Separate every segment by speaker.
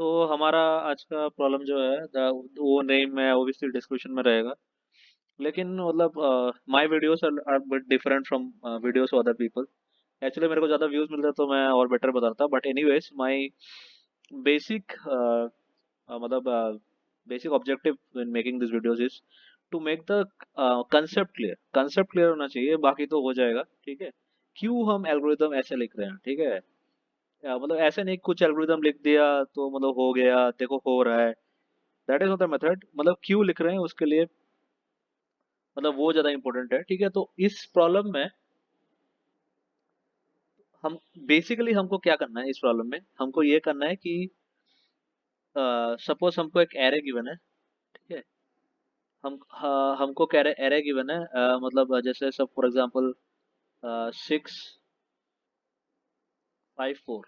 Speaker 1: तो हमारा आज का प्रॉब्लम जो है वो नेम में ओबियसली डिस्क्रिप्शन में रहेगा। लेकिन मतलब my videos are bit different from videos of other people. Actually मेरे को ज़्यादा व्यूज मिलते तो मैं और बेटर बताता, बट एनीवेज माय बेसिक मतलब basic objective in making this videos is to make the concept clear होना चाहिए, बाकी तो हो जाएगा। ठीक है, क्यों हम एल्गोरिदम ऐसे लिख रहे हैं? ठीक है, मतलब ऐसे नहीं कुछ एल्गोरिदम लिख दिया तो मतलब हो गया, देखो हो रहा है। That is not the method. मतलब क्यों लिख रहे हैं उसके लिए, मतलब वो ज्यादा इंपॉर्टेंट है। ठीक है, तो इस प्रॉब्लम में हम बेसिकली हमको क्या करना है, इस प्रॉब्लम में हमको ये करना है कि सपोज हमको एक एरे गिवन है। ठीक है, हमको एरे गिवन है, मतलब जैसे सब फॉर एग्जांपल 6 5 4।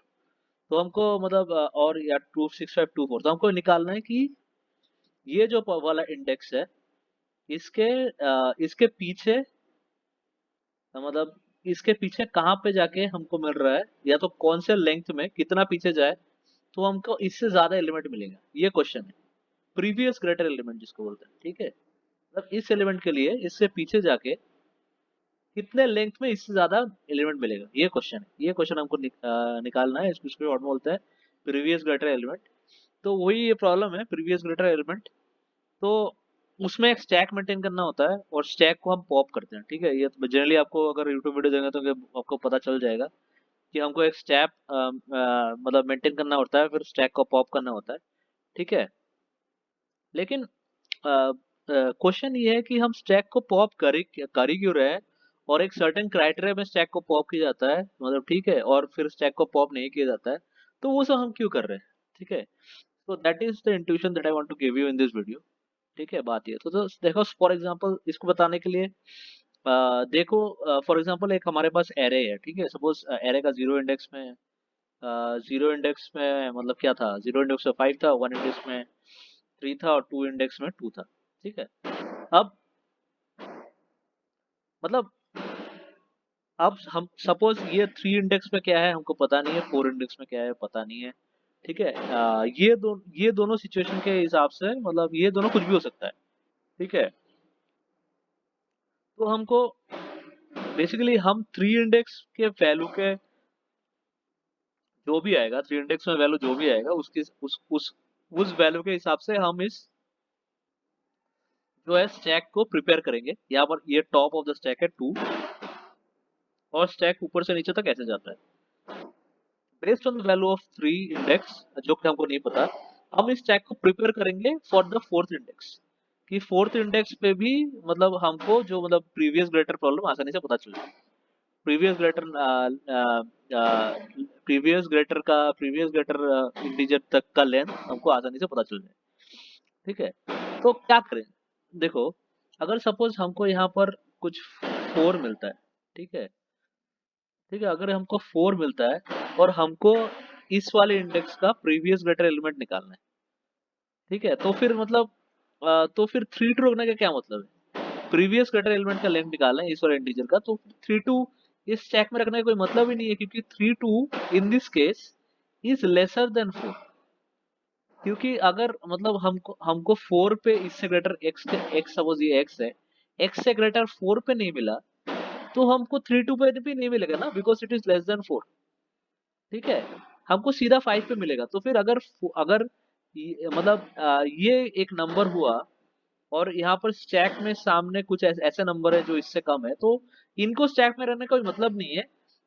Speaker 1: तो हमको मतलब और या 2 6 5 2 4, तो हमको निकालना है कि ये जो वाला इंडेक्स है इसके इसके पीछे मतलब इसके पीछे कहाँ पे जाके हमको मिल रहा है, या तो कौन से लेंथ में कितना पीछे जाए तो हमको इससे ज्यादा एलिमेंट मिलेगा, ये क्वेश्चन है। प्रीवियस ग्रेटर एलिमेंट जिसको बोलते हैं। ठीक है, मतलब इस एलिमेंट के लिए इससे पीछे जाके कितने लेंथ में इससे ज्यादा एलिमेंट मिलेगा, ये क्वेश्चन है। ये क्वेश्चन हमको निकालना है। इसको और बोलते हैं प्रीवियस ग्रेटर एलिमेंट। तो वही ये प्रॉब्लम है, प्रीवियस ग्रेटर एलिमेंट। तो उसमें एक स्टैक मेंटेन करना होता है और स्टैक को हम पॉप करते हैं। ठीक है, ये तो जनरली आपको अगर यूट्यूब वीडियो देंगे तो आपको पता चल जाएगा कि हमको एक स्टैक मतलब मेंटेन करना होता है, फिर स्टैक को पॉप करना होता है। ठीक है, लेकिन क्वेश्चन ये है कि हम स्टैक को पॉप कर ही क्यों रहे हैं, और एक सर्टेन क्राइटेरिया में स्टैक को पॉप किया जाता है मतलब। ठीक है, और फिर स्टैक को पॉप नहीं किया जाता है, तो वो सब हम क्यों कर रहे हैं? ठीक है, तो that is the intuition that I want to give you in this video. ठीक है, बात ये तो देखो फॉर एग्जांपल इसको बताने के लिए देखो फॉर एग्जांपल एक हमारे पास एरे है। ठीक है, सपोज एरे का जीरो इंडेक्स में जीरो इंडेक्स में मतलब क्या था, जीरो इंडेक्स में 5 था, वन इंडेक्स में 3 था, और टू इंडेक्स में 2 था। ठीक है, अब मतलब अब हम सपोज ये 3 इंडेक्स में क्या है हमको पता नहीं है, 4 इंडेक्स में क्या है पता नहीं है। ठीक है, ये दोनों सिचुएशन के हिसाब से मतलब ये दोनों कुछ भी हो सकता है। ठीक है, तो हमको बेसिकली हम 3 इंडेक्स के वैल्यू के जो भी आएगा, 3 इंडेक्स में वैल्यू जो भी आएगा उसकी उस वैल्यू के हिसाब से हम इस जो है स्टैक को प्रिपेयर करेंगे। यहाँ पर ये टॉप ऑफ द स्टैक है 2, और स्टैक ऊपर से नीचे तक ऐसे जाता है based on the value of 3 index, जो कि हमको नहीं पता। हम इस स्टैक को प्रिपेयर करेंगे फॉर द फोर्थ इंडेक्स, कि फोर्थ इंडेक्स पे भी मतलब हमको जो मतलब प्रीवियस ग्रेटर प्रॉब्लम आसानी से पता चल जाए। Previous greater previous greater integer तक का लेंथ हमको आसानी से पता चल जाए। ठीक है, तो क्या करें? देखो, अगर सपोज हमको यहाँ पर कुछ 4 मिलता है। ठीक है, ठीक है, अगर हमको 4 मिलता है और हमको इस वाले इंडेक्स का प्रीवियस ग्रेटर एलिमेंट निकालना है। ठीक है, तो फिर मतलब तो फिर 3 टू रखने का क्या मतलब है? प्रीवियस ग्रेटर एलिमेंट का लेंथ निकालना है इस वाले इंटीजर का, तो 3 टू इस स्टैक में रखने का कोई मतलब ही नहीं है, क्योंकि 3 too in this case is lesser than 4। क्योंकि अगर मतलब हमको 4 पे इससे ग्रेटर एक्स सपोज ये एक्स है, एक्स से ग्रेटर 4 पे नहीं मिला, तो हमको 3 टू पे भी नहीं मिलेगा ना, because it is less than 4। ठीक है, हमको सीधा 5 पे मिलेगा। तो फिर अगर अगर मतलब ये एक नंबर हुआ और यहाँ पर स्टैक में सामने कुछ ऐसे नंबर है जो इससे कम है, तो इनको स्टैक में रहने का कोई मतलब नहीं है।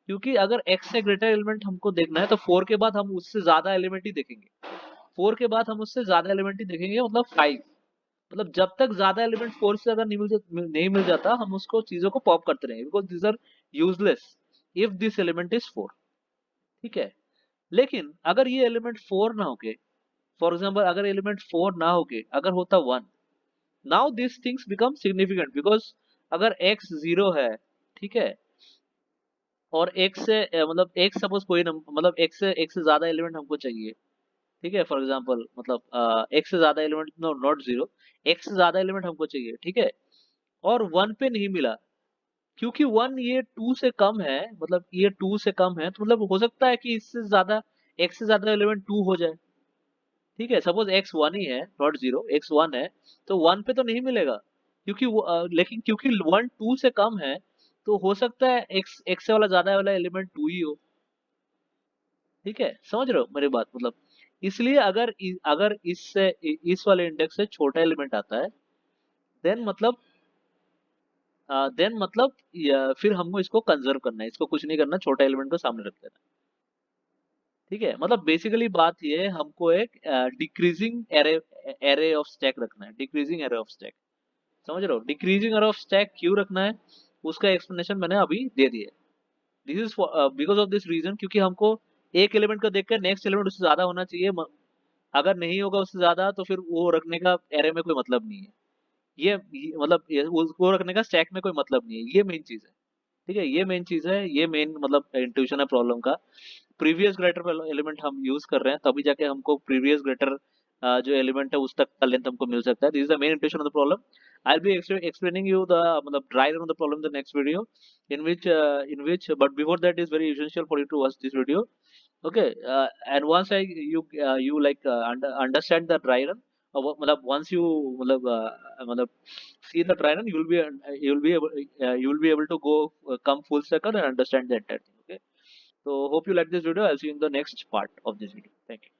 Speaker 1: क्योंकि अगर x से ग्रेटर एलिमेंट हमको देखना है तो 4 के बाद हम उससे ज्यादा एलिमेंट ही देखेंगे। 4 के बाद हम उससे ज्यादा एलिमेंट ही देखेंगे, मतलब 5। मतलब जब तक ज्यादा एलिमेंट 4 से ज्यादा नहीं मिल जाता हम उसको चीजों को पॉप करते रहेंगे, because this are useless if this element is 4। ठीक है, लेकिन अगर ये एलिमेंट 4 ना होके, फॉर एग्जाम्पल अगर एलिमेंट 4 ना होके अगर होता 1, now this things become significant. Because अगर x 0 है, ठीक है, और x से मतलब x सपोज कोई मतलब x से ज्यादा एलिमेंट हमको चाहिए। ठीक है, फॉर एग्जाम्पल मतलब x से ज्यादा एलिमेंट, नो नॉट 0, x से ज्यादा एलिमेंट हमको चाहिए। ठीक है, और 1 पे नहीं मिला, क्योंकि 1 ये 2 से कम है, मतलब ये 2 से कम है, तो मतलब हो सकता है कि इससे ज्यादा x से ज्यादा एलिमेंट 2 हो जाए। ठीक है, सपोज एक्स वन ही है, नॉट जीरो, एक्स वन है, तो वन पे तो नहीं मिलेगा, क्योंकि लेकिन क्योंकि वन टू से कम है, तो हो सकता है एक्स एक्स से वाला ज्यादा वाला एलिमेंट टू ही हो। ठीक है, समझ रहे हो मेरी बात, मतलब इसलिए अगर इससे इस वाले इंडेक्स से छोटा एलिमेंट आता है, देन मतलब फिर हमको इसको कंजर्व करना है, इसको कुछ नहीं करना, छोटा एलिमेंट को सामने रख देना। ठीक है, मतलब बेसिकली बात ये है, हमको एक decreasing array array of stack रखना है, डिक्रीजिंग एरे ऑफ स्टैक। समझ रहे हो, डिक्रीजिंग एरे ऑफ स्टैक क्यों रखना है, उसका एक्सप्लेनेशन मैंने अभी दे दिया। This is because of this reason, क्योंकि हमको एक एलिमेंट को देखकर नेक्स्ट एलिमेंट उससे ज्यादा होना चाहिए, अगर नहीं होगा उससे ज्यादा तो फिर वो रखने का एरे में कोई मतलब नहीं है। मतलब उसको रखने का स्टैक में कोई मतलब नहीं है, ये मेन चीज है। ठीक है, ये मेन चीज है, ये मेन मतलब इंट्यूशन है प्रॉब्लम का। प्रीवियस ग्रेटर एलिमेंट हम यूज कर रहे हैं, तभी जाके हमको प्रीवियस ग्रेटर जो एलिमेंट है उस तक का लेंथ हमको मिल सकता है। This is the main intuition of the problem. I'll be explaining you the मतलब dry run of the problem in the next video, in which but before that is very essential for you to watch this video. Okay, and once you like understand the dry run, मतलब once you मतलब see the dry run, you will be able to go come full circle and understand the entire thing. Okay, so hope you like this video. I'll see you in the next part of this video. Thank you.